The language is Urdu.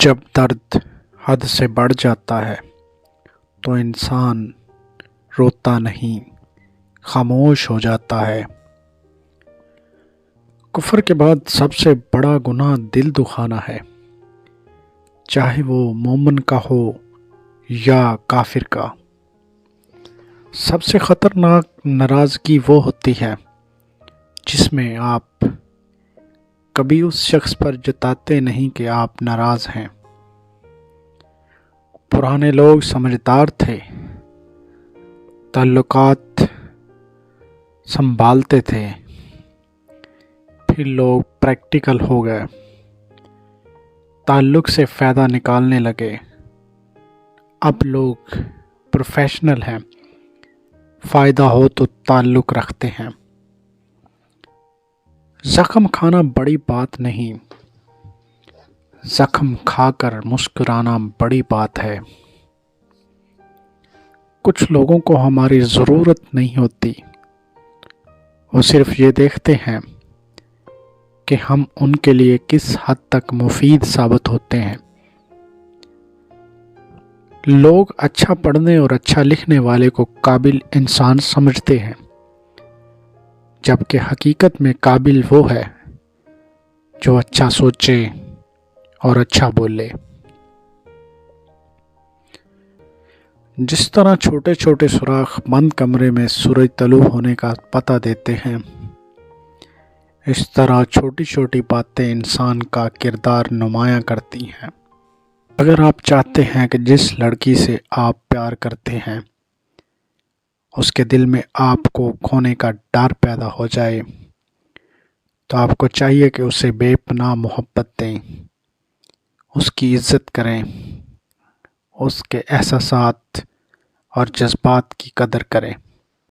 جب درد حد سے بڑھ جاتا ہے تو انسان روتا نہیں، خاموش ہو جاتا ہے۔ کفر کے بعد سب سے بڑا گناہ دل دکھانا ہے، چاہے وہ مومن کا ہو یا کافر کا۔ سب سے خطرناک ناراضگی وہ ہوتی ہے جس میں آپ کبھی اس شخص پر جتاتے نہیں کہ آپ ناراض ہیں۔ پرانے لوگ سمجھدار تھے، تعلقات سنبھالتے تھے، پھر لوگ پریکٹیکل ہو گئے، تعلق سے فائدہ نکالنے لگے۔ اب لوگ پروفیشنل ہیں، فائدہ ہو تو تعلق رکھتے ہیں۔ زخم کھانا بڑی بات نہیں، زخم کھا کر مسکرانا بڑی بات ہے۔ کچھ لوگوں کو ہماری ضرورت نہیں ہوتی، وہ صرف یہ دیکھتے ہیں کہ ہم ان کے لیے کس حد تک مفید ثابت ہوتے ہیں۔ لوگ اچھا پڑھنے اور اچھا لکھنے والے کو قابل انسان سمجھتے ہیں، جبکہ حقیقت میں قابل وہ ہے جو اچھا سوچے اور اچھا بولے۔ جس طرح چھوٹے چھوٹے سوراخ بند کمرے میں سورج طلوع ہونے کا پتہ دیتے ہیں، اس طرح چھوٹی چھوٹی باتیں انسان کا کردار نمایاں کرتی ہیں۔ اگر آپ چاہتے ہیں کہ جس لڑکی سے آپ پیار کرتے ہیں اس کے دل میں آپ کو کھونے کا ڈر پیدا ہو جائے، تو آپ کو چاہیے کہ اسے بے پناہ محبت دیں، اس کی عزت کریں، اس کے احساسات اور جذبات کی قدر کریں۔